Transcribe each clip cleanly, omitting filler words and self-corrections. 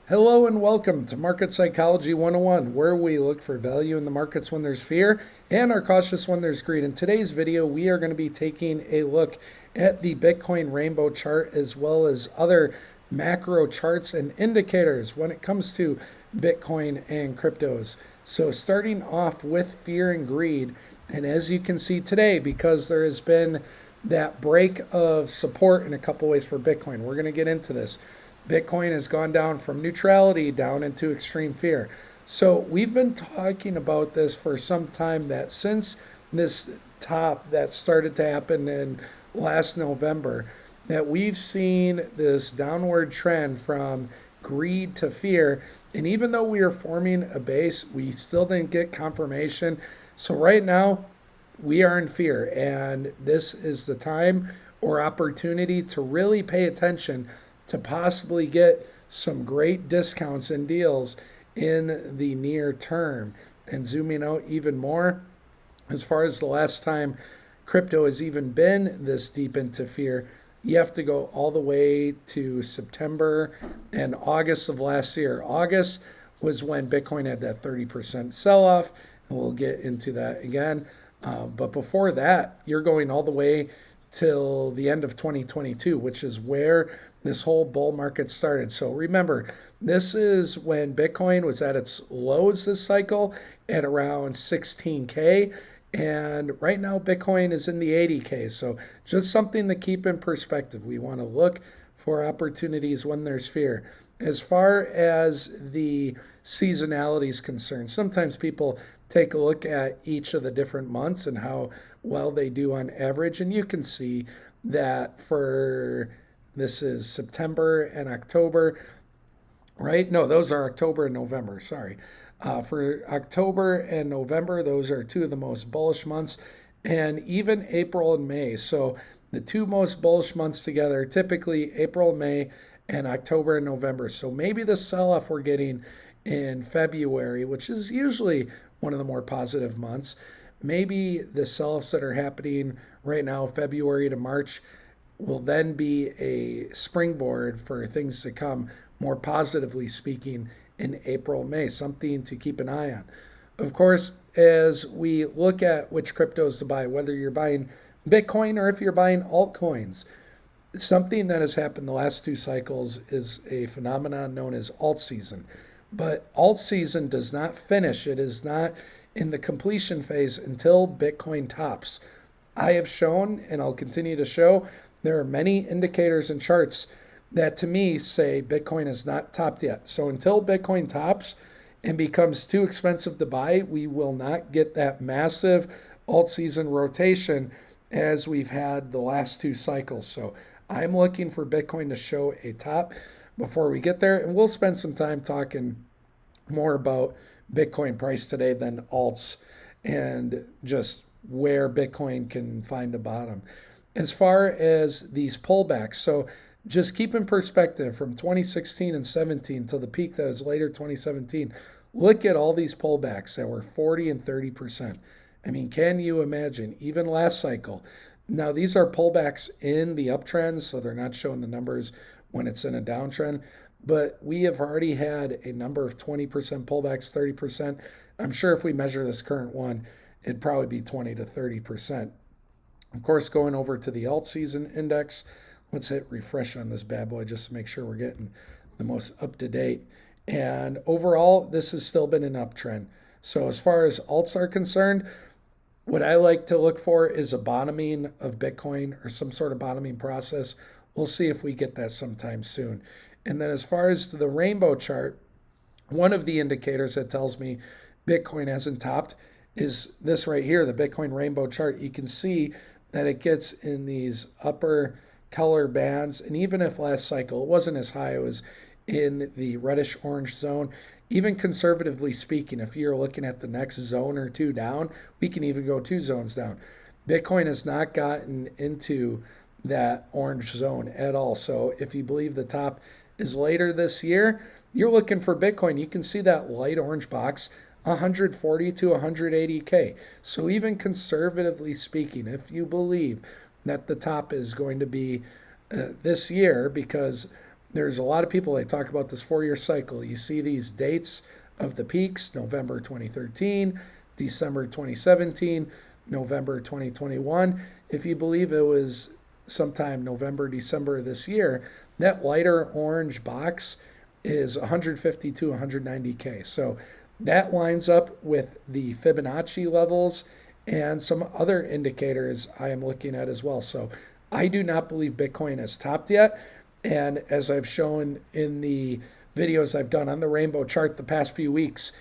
Hello and welcome to Market Psychology 101, where we look for value in the markets when there's fear and are cautious when there's greed. In today's video, we are going to be taking a look at the Bitcoin rainbow chart as well as other macro charts and indicators when it comes to Bitcoin and cryptos. So starting off with fear and greed, and as you can see today, because there has been that break of support in a couple ways for Bitcoin, we're going to get into this. Bitcoin has gone down from neutrality down into extreme fear. So we've been talking about this for some time, that since this top that started to happen in last November, that we've seen this downward trend from greed to fear. And even though we are forming a base, we still didn't get confirmation. So right now, we are in fear, and this is the time or opportunity to really pay attention to possibly get some great discounts and deals in the near term. And zooming out even more, as far as the last time crypto has even been this deep into fear, you have to go all the way to September and August of last year. August was when Bitcoin had that 30% sell off, and we'll get into that again. But before that, you're going all the way till the end of 2022, which is where this whole bull market started. So remember, this is when Bitcoin was at its lows this cycle at around 16K. And right now, Bitcoin is in the 80K. So just something to keep in perspective. We want to look for opportunities when there's fear. As far as the seasonality is concerned, sometimes people take a look at each of the different months and how well they do on average. And you can see that for this is September and October, right? No, those are October and November. Sorry. For October and November, those are two of the most bullish months, and even April and May. So the two most bullish months together, typically April, May, and October and November. So maybe the sell-off we're getting in February, which is usually one of the more positive months, maybe the sell-offs that are happening right now, February to March, will then be a springboard for things to come, more positively speaking, in April, May, something to keep an eye on. Of course, as we look at which cryptos to buy, whether you're buying Bitcoin or if you're buying altcoins, something that has happened the last two cycles is a phenomenon known as alt season. But alt season does not finish. It is not in the completion phase until Bitcoin tops. I have shown, and I'll continue to show, there are many indicators and charts that to me say Bitcoin is not topped yet. So until Bitcoin tops and becomes too expensive to buy, we will not get that massive alt season rotation as we've had the last two cycles. So I'm looking for Bitcoin to show a top before we get there. And we'll spend some time talking more about Bitcoin price today than alts and just where Bitcoin can find a bottom. As far as these pullbacks, so just keep in perspective from 2016 and 17 to the peak that was later 2017, look at all these pullbacks that were 40 and 30%. I mean, can you imagine, even last cycle? Now, these are pullbacks in the uptrend, so they're not showing the numbers when it's in a downtrend, but we have already had a number of 20% pullbacks, 30%. I'm sure if we measure this current one, it'd probably be 20 to 30%. Of course, going over to the Altseason index, let's hit refresh on this bad boy just to make sure we're getting the most up to date. And overall, this has still been an uptrend. So as far as alts are concerned, what I like to look for is a bottoming of Bitcoin or some sort of bottoming process. We'll see if we get that sometime soon. And then as far as the rainbow chart, one of the indicators that tells me Bitcoin hasn't topped is this right here, the Bitcoin rainbow chart. You can see that it gets in these upper color bands. And even if last cycle it wasn't as high, it was in the reddish orange zone. Even conservatively speaking, if you're looking at the next zone or two down, we can even go two zones down. Bitcoin has not gotten into that orange zone at all. So if you believe the top is later this year, you're looking for Bitcoin. You can see that light orange box, 140 to 180K. So even conservatively speaking, if you believe that the top is going to be this year, because there's a lot of people that talk about this 4-year cycle. You see these dates of the peaks: November 2013, December 2017, November 2021. If you believe it was sometime November, December of this year, that lighter orange box is 150 to 190K. So that lines up with the Fibonacci levels and some other indicators I am looking at as well. So I do not believe Bitcoin has topped yet. And as I've shown in the videos I've done on the rainbow chart the past few weeks,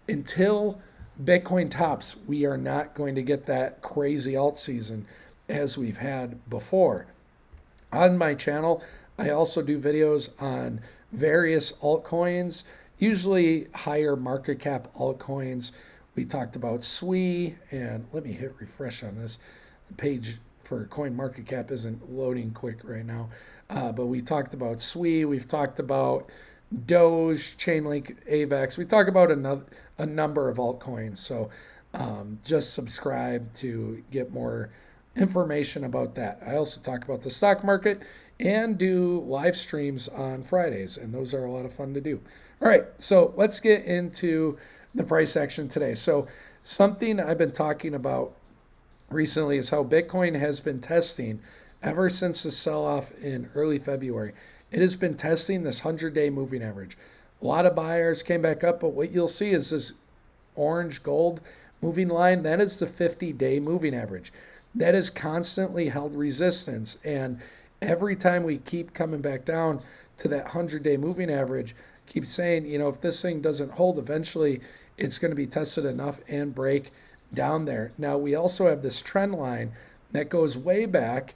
until Bitcoin tops, we are not going to get that crazy alt season as we've had before. On my channel, I also do videos on various altcoins, usually higher market cap altcoins. We talked about SWI, and let me hit refresh on this. The page for coin market cap isn't loading quick right now, but we talked about SWI. We've talked about Doge, Chainlink, AVAX. We talk about a number of altcoins. So just subscribe to get more information about that. I also talk about the stock market and do live streams on Fridays, and those are a lot of fun to do. All right, so let's get into the price action today. So something I've been talking about recently is how Bitcoin has been testing ever since the sell-off in early February. It has been testing this 100-day moving average. A lot of buyers came back up, but what you'll see is this orange gold moving line. That is the 50-day moving average. That has constantly held resistance, and every time we keep coming back down to that 100-day moving average, keep saying, if this thing doesn't hold, eventually it's going to be tested enough and break down there. Now, we also have this trend line that goes way back,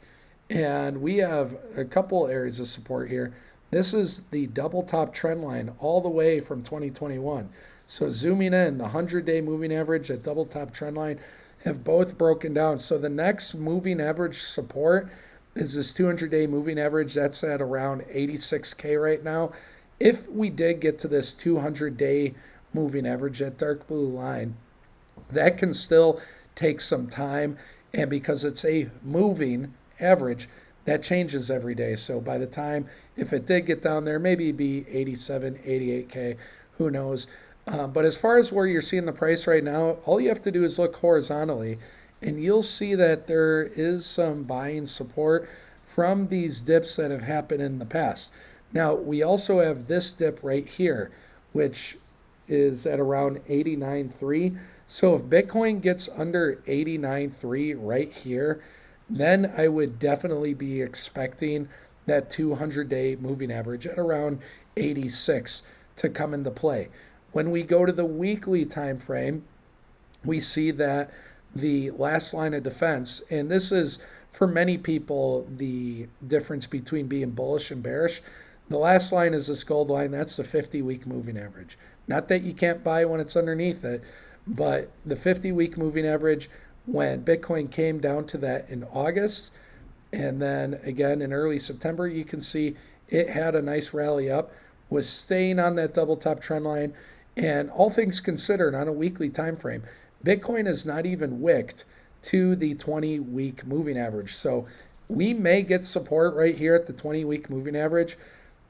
and we have a couple areas of support here. This is the double top trend line all the way from 2021. So zooming in, the 100-day moving average, that double top trend line have both broken down. So the next moving average support is this 200-day moving average. That's at around 86K right now. If we did get to this 200-day moving average, that dark blue line, that can still take some time. And because it's a moving average, that changes every day. So by the time, if it did get down there, maybe it'd be 87, 88K, who knows. But as far as where you're seeing the price right now, all you have to do is look horizontally, and you'll see that there is some buying support from these dips that have happened in the past. Now, we also have this dip right here, which is at around 89.3. So if Bitcoin gets under 89.3 right here, then I would definitely be expecting that 200-day moving average at around 86 to come into play. When we go to the weekly time frame, we see that the last line of defense, and this is for many people the difference between being bullish and bearish. The last line is this gold line. That's the 50-week moving average. Not that you can't buy when it's underneath it, but the 50-week moving average, when Bitcoin came down to that in August, and then again in early September, you can see it had a nice rally up, was staying on that double top trend line. And all things considered, on a weekly time frame, Bitcoin is not even wicked to the 20-week moving average. So we may get support right here at the 20-week moving average.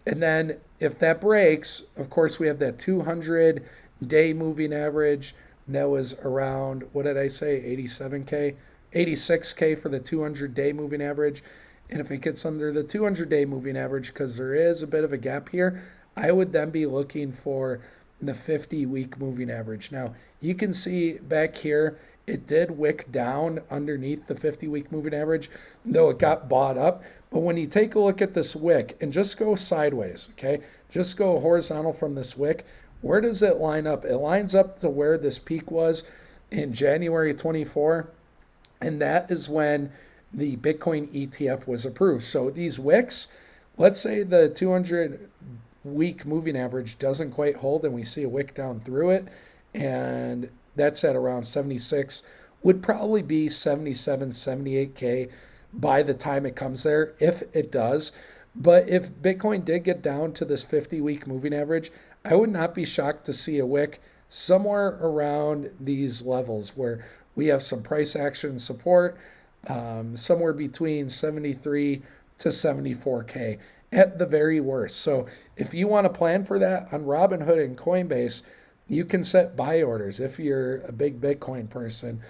And then if that breaks, of course, we have that 200-day moving average. That was around, what did I say, 87K? 86K for the 200-day moving average. And if it gets under the 200-day moving average, because there is a bit of a gap here, I would then be looking for the 50-week moving average. Now, you can see back here, it did wick down underneath the 50-week moving average, though it got bought up. But when you take a look at this wick and just go sideways, okay, just go horizontal from this wick, where does it line up? It lines up to where this peak was in January 24, and that is when the Bitcoin ETF was approved. So these wicks, let's say the 200-week moving average doesn't quite hold and we see a wick down through it, and that's at around 76, would probably be 77, 78K by the time it comes there, if it does. But if Bitcoin did get down to this 50-week moving average, I would not be shocked to see a wick somewhere around these levels where we have some price action support, somewhere between 73 to 74K. at the very worst. So if you want to plan for that on Robinhood and Coinbase, you can set buy orders if you're a big Bitcoin person,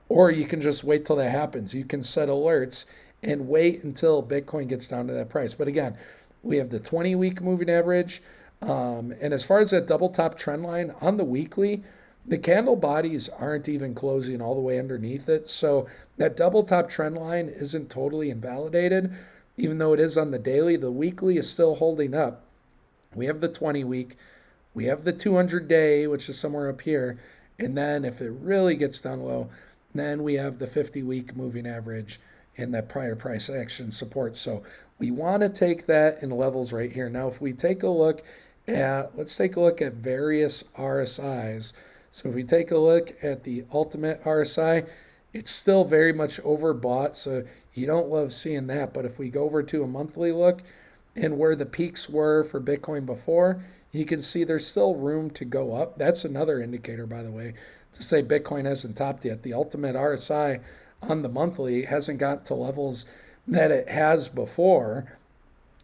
or you can just wait till that happens. You can set alerts and wait until Bitcoin gets down to that price. But again, we have the 20-week moving average. And as far as that double top trend line on the weekly, the candle bodies aren't even closing all the way underneath it. So that double top trend line isn't totally invalidated, even though it is on the daily. The weekly is still holding up. We have the 20-week. We have the 200-day, which is somewhere up here. And then if it really gets down low, then we have the 50-week moving average and that prior price action support. So we want to take that in levels right here. Now, if we take a look at, let's take a look at various RSIs. So if we take a look at the ultimate RSI, it's still very much overbought. So you don't love seeing that. But if we go over to a monthly look and where the peaks were for Bitcoin before, you can see there's still room to go up. That's another indicator, by the way, to say Bitcoin hasn't topped yet. The ultimate RSI on the monthly hasn't got to levels that it has before.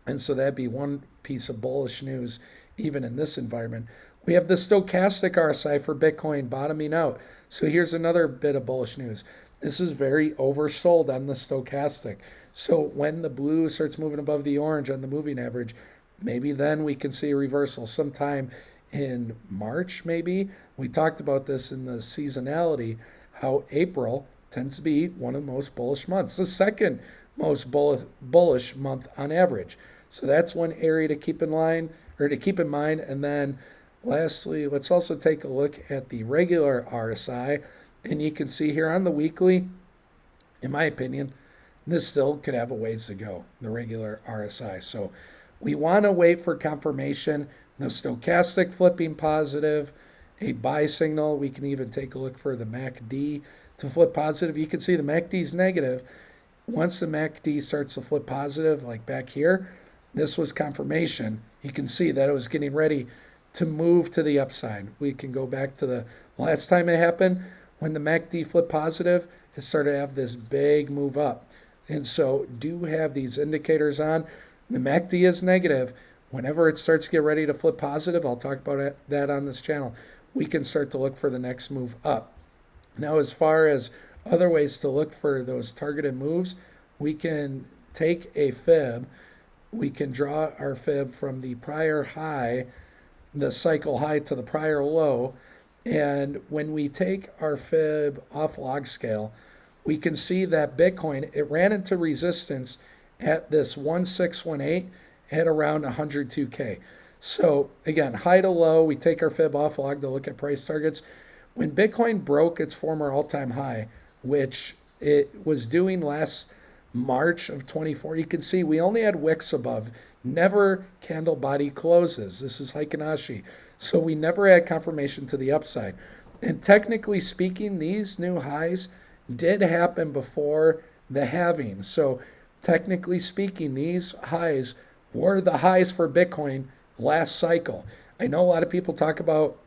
And so that'd be one piece of bullish news, even in this environment. We have the stochastic RSI for Bitcoin bottoming out. So here's another bit of bullish news. This is very oversold on the stochastic. So when the blue starts moving above the orange on the moving average, maybe then we can see a reversal sometime in March, maybe. We talked about this in the seasonality, how April tends to be one of the most bullish months, the second most bullish month on average. So that's one area to keep in line, or to keep in mind. And then lastly, let's also take a look at the regular RSI. And you can see here on the weekly, in my opinion, this still could have a ways to go, the regular RSI. So we want to wait for confirmation. The stochastic flipping positive, a buy signal. We can even take a look for the MACD to flip positive. You can see the MACD is negative. Once the MACD starts to flip positive, like back here, this was confirmation. You can see that it was getting ready to move to the upside. We can go back to the last time it happened. When the MACD flipped positive, it started to have this big move up. And so do have these indicators on. The MACD is negative. Whenever it starts to get ready to flip positive, I'll talk about that on this channel, we can start to look for the next move up. Now, as far as other ways to look for those targeted moves, we can take a fib. We can draw our fib from the prior high, the cycle high, to the prior low. And when we take our fib off log scale, we can see that Bitcoin, it ran into resistance at this 1618 at around 102K. So again, high to low, we take our fib off log to look at price targets. When Bitcoin broke its former all-time high, which it was doing last March of 24, you can see we only had wicks above, never candle body closes. This is Fibonacci. So we never had confirmation to the upside. And technically speaking, these new highs did happen before the halving. So technically speaking, these highs were the highs for Bitcoin last cycle. I know a lot of people talk about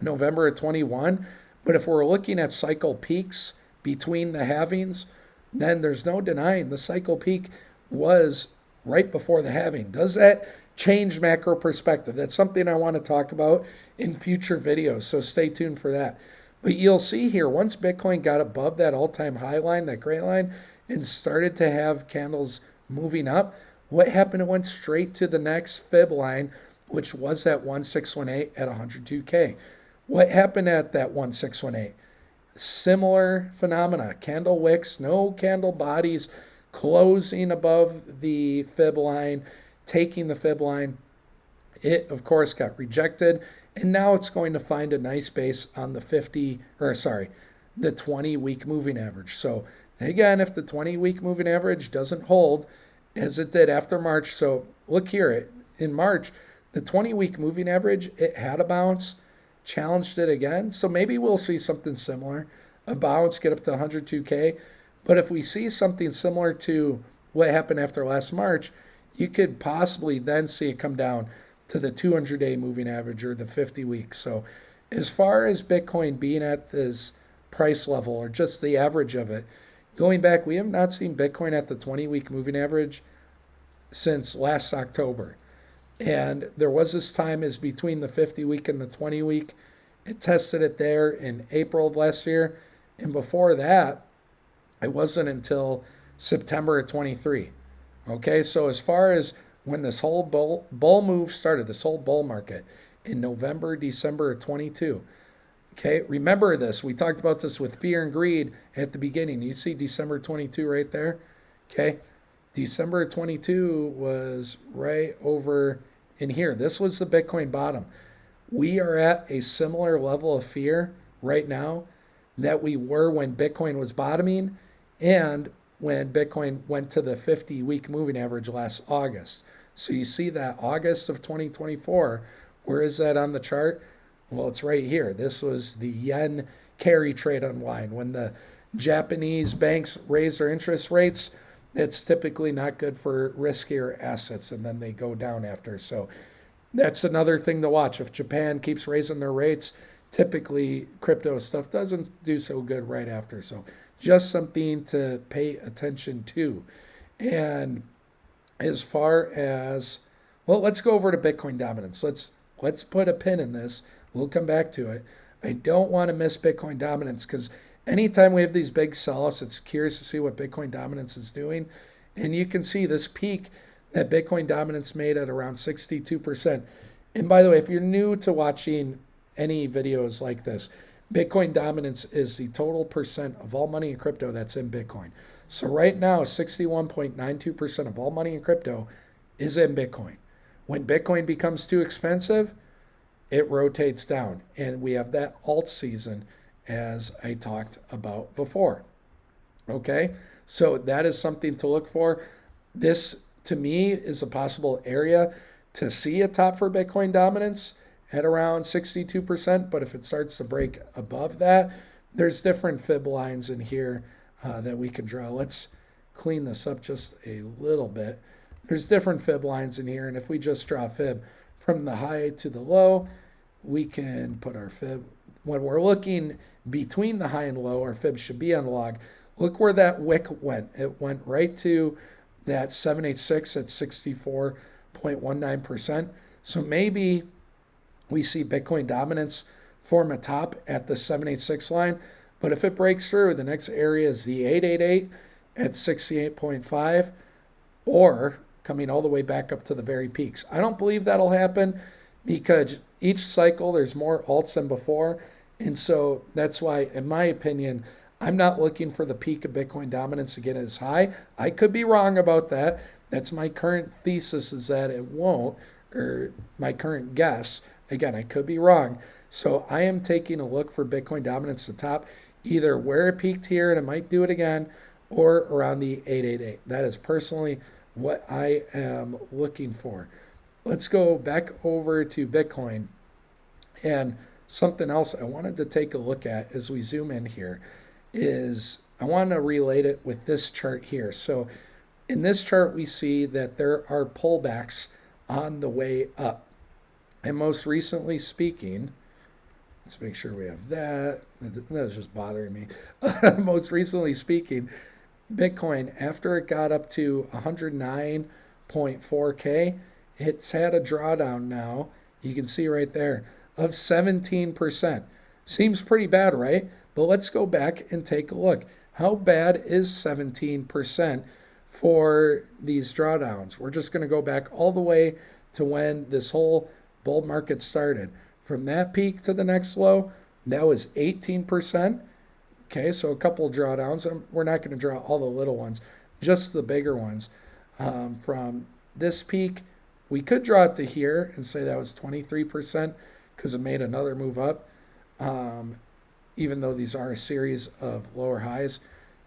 November of 21, but if we're looking at cycle peaks between the halvings, then there's no denying the cycle peak was right before the halving. Does that change macro perspective? That's something I want to talk about in future videos, so stay tuned for that. But you'll see here, once Bitcoin got above that all-time high line, that gray line, and started to have candles moving up, what happened? It went straight to the next fib line, which was that 1618 at 102K. What happened at that 1618? Similar phenomena. Candle wicks, no candle bodies closing above the fib line, taking the fib line. It, of course, got rejected, and now it's going to find a nice base on the the 20-week moving average. So again, if the 20-week moving average doesn't hold, as it did after March, so look here, in March, the 20-week moving average, it had a bounce, challenged it again. So maybe we'll see something similar, a bounce, get up to 102K. But if we see something similar to what happened after last March, you could possibly then see it come down to the 200-day moving average or the 50 weeks. So as far as Bitcoin being at this price level, or just the average of it, going back, we have not seen Bitcoin at the 20-week moving average since last October. And there was this time is between the 50 week and the 20 week. It tested it there in April of last year. And before that, it wasn't until September of 23. Okay, so as far as when this whole bull move started, this whole bull market in November, December of 22. Okay, remember this. We talked about this with fear and greed at the beginning. You see December 22 right there? Okay, December 22 was right over in here. This was the Bitcoin bottom. We are at a similar level of fear right now that we were when Bitcoin was bottoming and when Bitcoin went to the 50-week moving average last August. So you see that August of 2024, where is that on the chart? Well, it's right here. This was the yen carry trade unwind. When the Japanese banks raise their interest rates, it's typically not good for riskier assets, and then they go down after. So that's another thing to watch. If Japan keeps raising their rates, typically crypto stuff doesn't do so good right after. So just something to pay attention to. And as far as, well, let's go over to Bitcoin dominance. Let's put a pin in this. We'll come back to it. I don't want to miss Bitcoin dominance because anytime we have these big sell-offs, it's curious to see what Bitcoin dominance is doing. And you can see this peak that Bitcoin dominance made at around 62%. And by the way, if you're new to watching any videos like this, Bitcoin dominance is the total percent of all money in crypto that's in Bitcoin. So right now, 61.92% of all money in crypto is in Bitcoin. When Bitcoin becomes too expensive, it rotates down. And we have that alt season as I talked about before. Okay, so that is something to look for. This, to me, is a possible area to see a top for Bitcoin dominance at around 62%. But if it starts to break above that, there's different fib lines in here that we can draw. Let's clean this up just a little bit. There's different fib lines in here. And if we just draw a fib from the high to the low, we can put our fib. When we're looking between the high and low, our fib should be on log. Look where that wick went. It went right to that 786 at 64.19%. So maybe we see Bitcoin dominance form a top at the 786 line. But if it breaks through, the next area is the 888 at 68.5 or coming all the way back up to the very peaks. I don't believe that'll happen because each cycle there's more alts than before. And so that's why, in my opinion, I'm not looking for the peak of Bitcoin dominance to get as high. I could be wrong about that. That's my current thesis, is that it won't, or my current guess. Again, I could be wrong. So I am taking a look for Bitcoin dominance to top either where it peaked here and it might do it again, or around the 888. That is personally what I am looking for. Let's go back over to Bitcoin. And something else I wanted to take a look at as we zoom in here is I want to relate it with this chart here. So in this chart, we see that there are pullbacks on the way up. And most recently speaking, let's make sure we have that. That's just bothering me. Most recently speaking, Bitcoin, after it got up to 109.4K, it's had a drawdown now. You can see right there of 17%. Seems pretty bad, right? But let's go back and take a look. How bad is 17% for these drawdowns? We're just going to go back all the way to when this whole bull market started. From that peak to the next low, that was 18%. Okay, so a couple of drawdowns. We're not going to draw all the little ones, just the bigger ones. From this peak, we could draw it to here and say that was 23% because it made another move up. Even though these are a series of lower highs.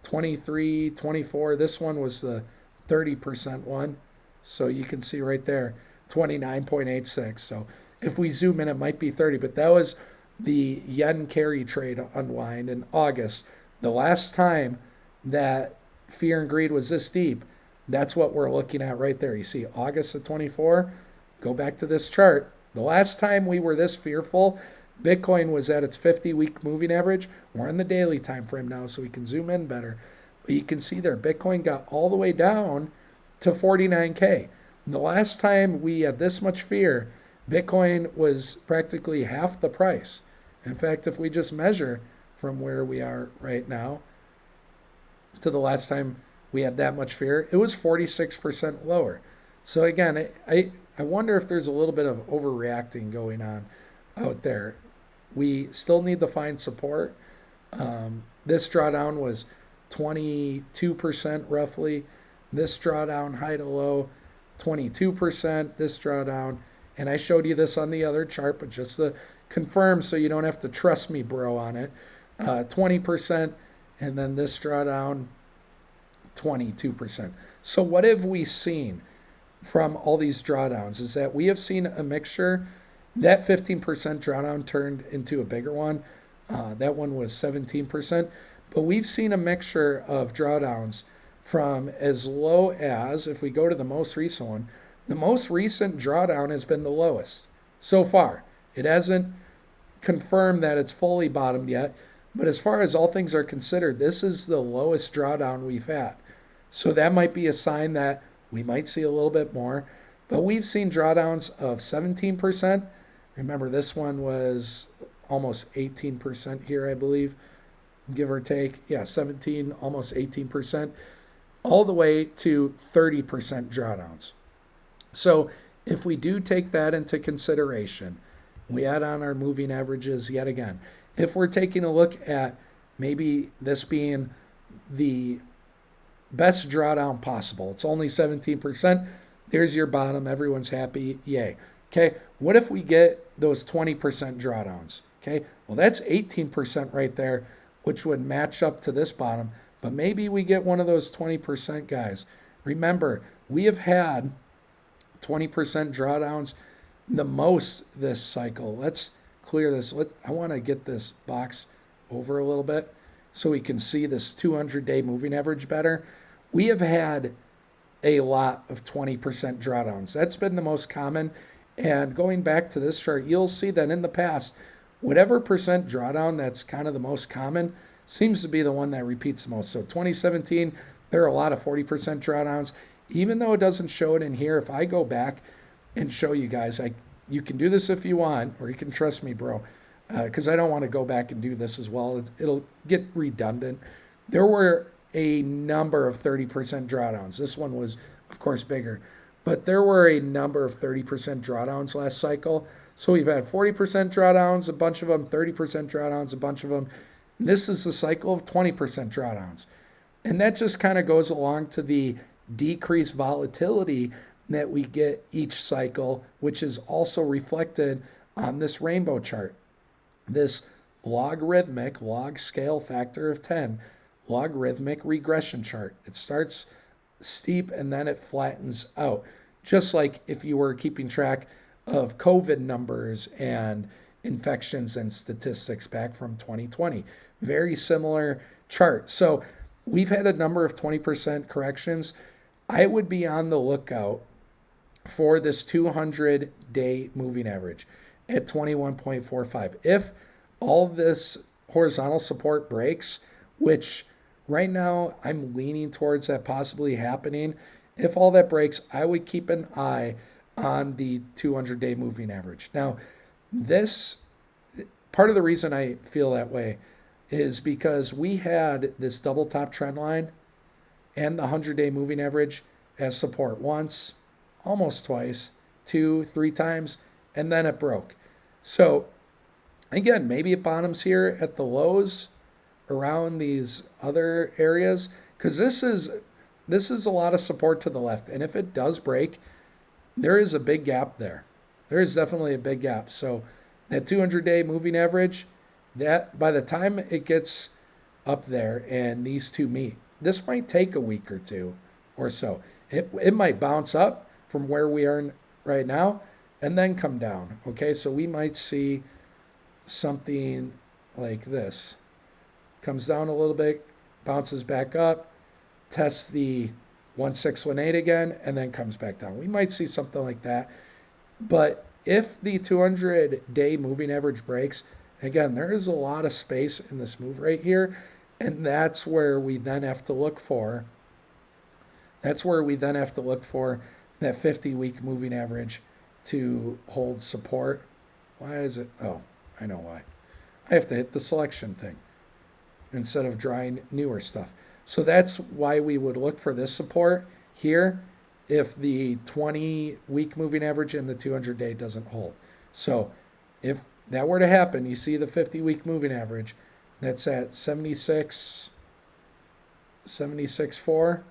23, 24, this one was the 30% one. So you can see right there, 29.86. So if we zoom in, it might be 30, but that was the yen carry trade unwind in August. The last time that fear and greed was this deep, that's what we're looking at right there. You see August of 24, go back to this chart. The last time we were this fearful, Bitcoin was at its 50-week moving average. We're on the daily time frame now, so we can zoom in better. But you can see there, Bitcoin got all the way down to 49K. The last time we had this much fear, Bitcoin was practically half the price. In fact, if we just measure from where we are right now to the last time we had that much fear, it was 46% lower. So again, I wonder if there's a little bit of overreacting going on out there. We still need to find support. This drawdown was 22% roughly. This drawdown high to low, 22%. This drawdown, and I showed you this on the other chart, but just to confirm so you don't have to trust me, bro, on it, 20%, and then this drawdown, 22%. So what have we seen from all these drawdowns is that we have seen a mixture. That 15% drawdown turned into a bigger one. That one was 17%. But we've seen a mixture of drawdowns from as low as, if we go to the most recent one, the most recent drawdown has been the lowest so far. It hasn't confirmed that it's fully bottomed yet. But as far as all things are considered, this is the lowest drawdown we've had. So that might be a sign that we might see a little bit more. But we've seen drawdowns of 17%. Remember, this one was almost 18% here, I believe, give or take. Yeah, 17, almost 18%, all the way to 30% drawdowns. So if we do take that into consideration, we add on our moving averages yet again. If we're taking a look at maybe this being the best drawdown possible, it's only 17%. There's your bottom. Everyone's happy. Yay. Okay. What if we get those 20% drawdowns? Okay. Well, that's 18% right there, which would match up to this bottom. But maybe we get one of those 20% guys. Remember, we have had 20% drawdowns the most this cycle. Let's clear this. I want to get this box over a little bit so we can see this 200-day moving average better. We have had a lot of 20% drawdowns. That's been the most common. And going back to this chart, you'll see that in the past, whatever percent drawdown that's kind of the most common seems to be the one that repeats the most. So 2017, there are a lot of 40% drawdowns. Even though it doesn't show it in here, if I go back and show you guys, you can do this if you want, or you can trust me, bro, because I don't want to go back and do this as well. It'll get redundant. There were a number of 30% drawdowns. This one was, of course, bigger, but there were a number of 30% drawdowns last cycle. So we've had 40% drawdowns, a bunch of them, 30% drawdowns, a bunch of them. This is the cycle of 20% drawdowns. And that just kind of goes along to the decreased volatility that we get each cycle, which is also reflected on this rainbow chart. This logarithmic, log scale factor of 10, logarithmic regression chart. It starts steep and then it flattens out. Just like if you were keeping track of COVID numbers and infections and statistics back from 2020. Very similar chart. So we've had a number of 20% corrections. I would be on the lookout for this 200-day moving average at 21.45. If all this horizontal support breaks, which right now I'm leaning towards that possibly happening, if all that breaks, I would keep an eye on the 200-day moving average. Now, this part of the reason I feel that way is because we had this double top trend line and the 100-day moving average as support once, almost twice, 2, 3 times, and then it broke. So again, maybe it bottoms here at the lows around these other areas, because this is a lot of support to the left. And if it does break, there is a big gap there. There is definitely a big gap. So that 200-day moving average, that by the time it gets up there and these two meet, this might take a week or two or so. It might bounce up from where we are right now and then come down. Okay, so we might see something like this. Comes down a little bit, bounces back up, tests the 1618 again, and then comes back down. We might see something like that. But if the 200-day moving average breaks, again, there is a lot of space in this move right here. And that's where we then have to look for That's where we then have to look for that 50-week moving average to hold support. Why is it? Oh, I know why. I have to hit the selection thing instead of drawing newer stuff. So that's why we would look for this support here if the 20-week moving average and the 200-day doesn't hold. So if that were to happen, you see the 50-week moving average, that's at 76.4.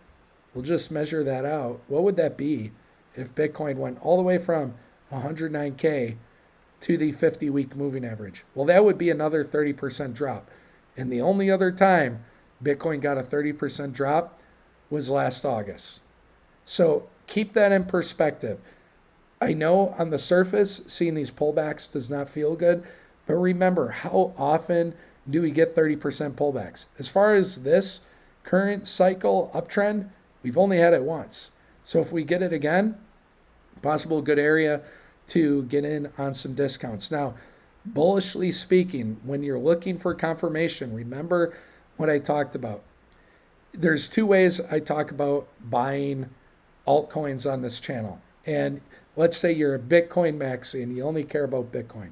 We'll just measure that out. What would that be if Bitcoin went all the way from 109K to the 50-week moving average? Well, that would be another 30% drop. And the only other time Bitcoin got a 30% drop was last August. So keep that in perspective. I know on the surface, seeing these pullbacks does not feel good, but remember, how often do we get 30% pullbacks? As far as this current cycle uptrend, we've only had it once. So if we get it again, possible good area to get in on some discounts. Now, bullishly speaking, when you're looking for confirmation, remember what I talked about. There's two ways I talk about buying altcoins on this channel. And let's say you're a Bitcoin maxi and you only care about Bitcoin.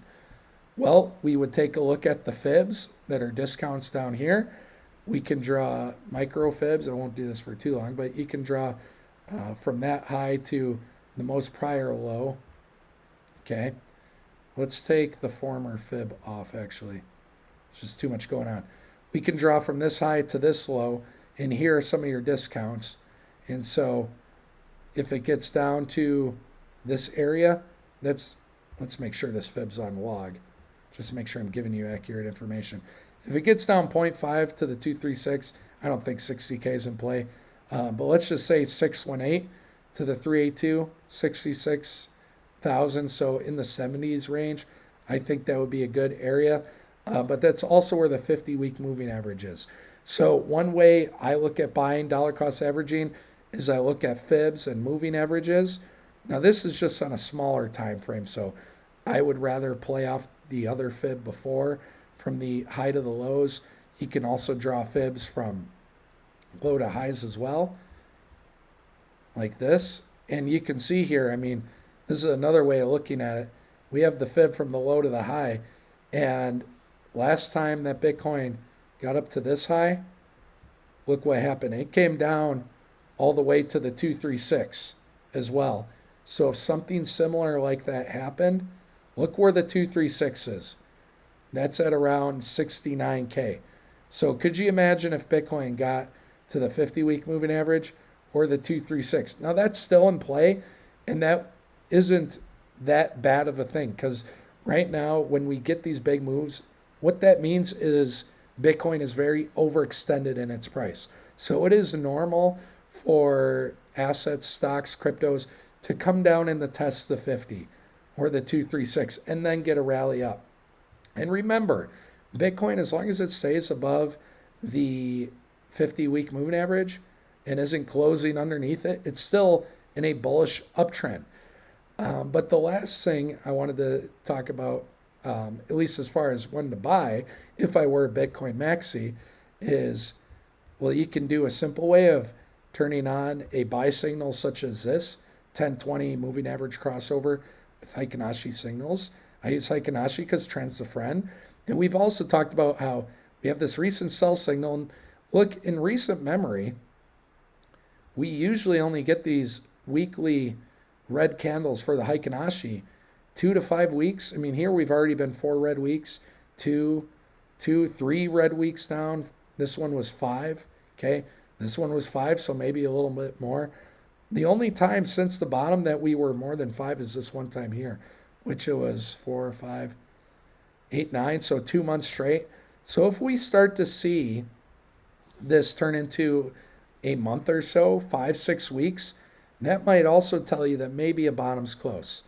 Well, we would take a look at the fibs that are discounts down here. We can draw micro fibs. I won't do this for too long, but you can draw from that high to the most prior low. Okay. Let's take the former fib off, actually. There's just too much going on. We can draw from this high to this low, and here are some of your discounts. And so if it gets down to this area, let's make sure this fib's on log. Just make sure I'm giving you accurate information. If it gets down 0.5 to the 236, I don't think 60K is in play. But let's just say 618 to the 382, 66,000. So in the 70s range, I think that would be a good area. But that's also where the 50-week moving average is. So one way I look at buying dollar cost averaging is I look at fibs and moving averages. Now this is just on a smaller time frame, so I would rather play off the other fib before from the high to the lows. You can also draw fibs from low to highs as well, like this. And you can see here, I mean, this is another way of looking at it. We have the fib from the low to the high, and last time that Bitcoin got up to this high, look what happened. It came down all the way to the 236 as well. So if something similar like that happened, look where the 236 is. That's at around 69K. So could you imagine if Bitcoin got to the 50-week moving average or the 236? Now that's still in play, and that isn't that bad of a thing, because right now when we get these big moves, what that means is Bitcoin is very overextended in its price. So it is normal for assets, stocks, cryptos to come down in the test the 50 or the 236 and then get a rally up. And remember, Bitcoin, as long as it stays above the 50-week moving average and isn't closing underneath it, it's still in a bullish uptrend. But the last thing I wanted to talk about, at least as far as when to buy, if I were a Bitcoin maxi, is, well, you can do a simple way of turning on a buy signal such as this 10-20 moving average crossover with Fibonacci signals. I use Fibonacci because trend's the friend. And we've also talked about how we have this recent sell signal. And look, in recent memory, we usually only get these weekly red candles for the Fibonacci 2 to 5 weeks. I mean, here we've already been 4 red weeks, 3 red weeks down. This one was 5. Okay. This one was 5, so maybe a little bit more. The only time since the bottom that we were more than 5 is this one time here, which it was 4, 5, 8, 9, so 2 months straight. So if we start to see this turn into a month or so, 5, 6 weeks, that might also tell you that maybe a bottom's close.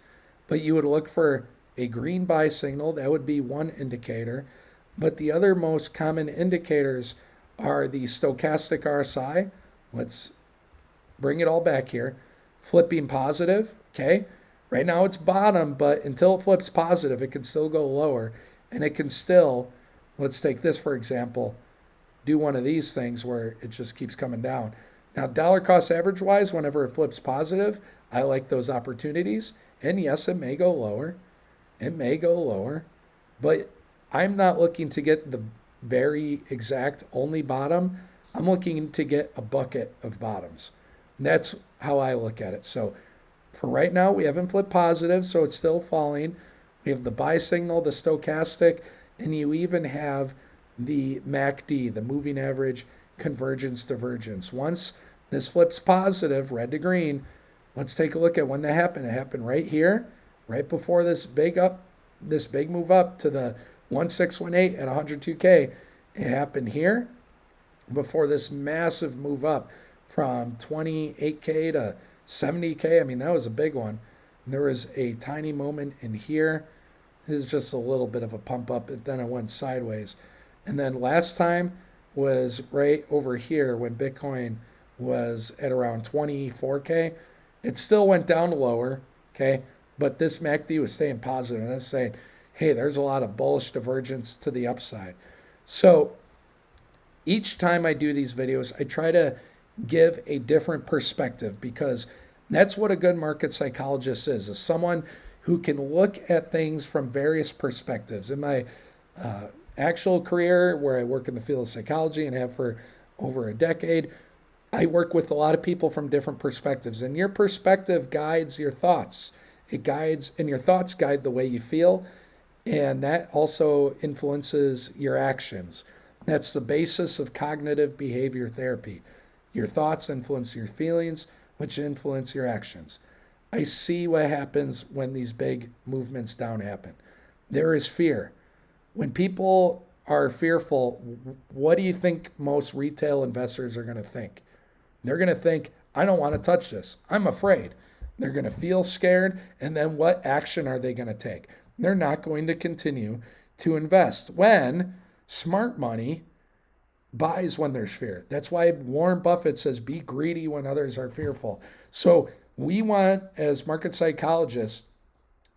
But you would look for a green buy signal. That would be one indicator. But the other most common indicators are the stochastic RSI. Let's bring it all back here. Flipping positive, okay? Right now it's bottom, but until it flips positive, it can still go lower. And it can still, let's take this for example, do one of these things where it just keeps coming down. Now, dollar cost average wise, whenever it flips positive, I like those opportunities. And yes, it may go lower. It may go lower, but I'm not looking to get the very exact only bottom. I'm looking to get a bucket of bottoms. And that's how I look at it. So for right now, we haven't flipped positive, so it's still falling. We have the buy signal, the stochastic, and you even have the MACD, the moving average convergence divergence. Once this flips positive, red to green, let's take a look at when that happened. It happened right here, right before this big move up to the 1618 at 102K. It happened here before this massive move up from 28K to 70K. I mean, that was a big one. And there was a tiny moment in here. This is just a little bit of a pump up, and then it went sideways. And then last time was right over here when Bitcoin was at around 24K. It still went down lower, okay? But this MACD was staying positive, and that's saying, hey, there's a lot of bullish divergence to the upside. So each time I do these videos, I try to give a different perspective, because that's what a good market psychologist is someone who can look at things from various perspectives. In my actual career, where I work in the field of psychology and have for over a decade, I work with a lot of people from different perspectives, and your perspective guides your thoughts. And your thoughts guide the way you feel, and that also influences your actions. That's the basis of cognitive behavior therapy. Your thoughts influence your feelings, which influence your actions. I see what happens when these big movements down happen. There is fear. When people are fearful, what do you think most retail investors are going to think? They're going to think, I don't want to touch this. I'm afraid. They're going to feel scared. And then what action are they going to take? They're not going to continue to invest. When smart money buys when there's fear. That's why Warren Buffett says, be greedy when others are fearful. So we want, as market psychologists,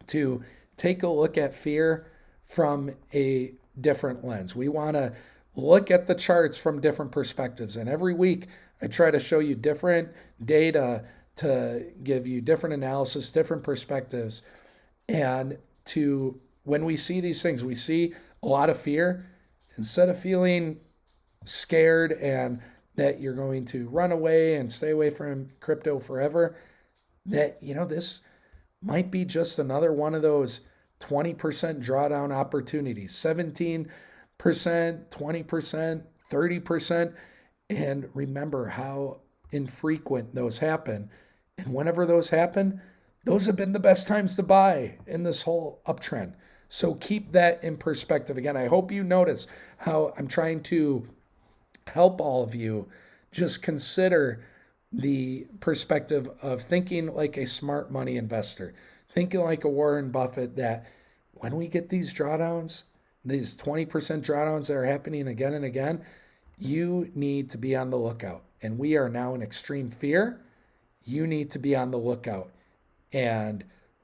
to take a look at fear from a different lens. We want to look at the charts from different perspectives. And every week, I try to show you different data to give you different analysis, different perspectives. And when we see these things, we see a lot of fear. Instead of feeling scared and that you're going to run away and stay away from crypto forever, that, this might be just another one of those 20% drawdown opportunities, 17%, 20%, 30%. And remember how infrequent those happen. And whenever those happen, those have been the best times to buy in this whole uptrend. So keep that in perspective. Again, I hope you notice how I'm trying to help all of you just consider the perspective of thinking like a smart money investor, thinking like a Warren Buffett, that when we get these drawdowns, these 20% drawdowns that are happening again and again, you need to be on the lookout. And we are now in extreme fear. You need to be on the lookout and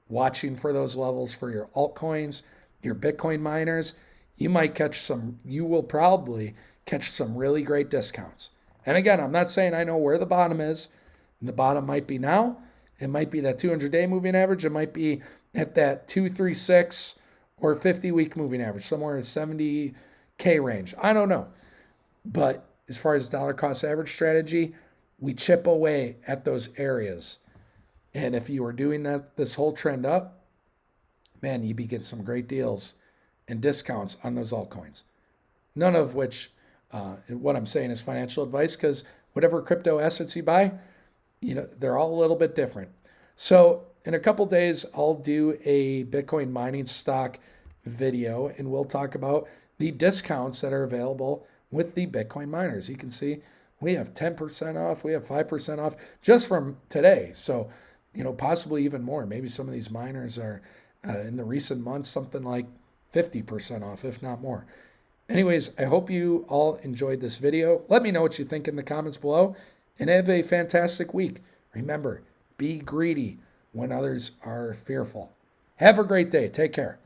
watching for those levels for your altcoins, your Bitcoin miners. You will probably catch some really great discounts. And again, I'm not saying I know where the bottom is. And the bottom might be now. It might be that 200-day moving average. It might be at that 236 or 50-week moving average, somewhere in the 70K range. I don't know. But as far as dollar cost average strategy, we chip away at those areas. And if you are doing that, this whole trend up, man, you be getting some great deals and discounts on those altcoins. None of which, what I'm saying is financial advice, because whatever crypto assets you buy, they're all a little bit different. So in a couple days, I'll do a Bitcoin mining stock video, and we'll talk about the discounts that are available with the Bitcoin miners. You can see we have 10% off, we have 5% off just from today. So, possibly even more. Maybe some of these miners are in the recent months, something like 50% off, if not more. Anyways, I hope you all enjoyed this video. Let me know what you think in the comments below, and have a fantastic week. Remember, be greedy when others are fearful. Have a great day. Take care.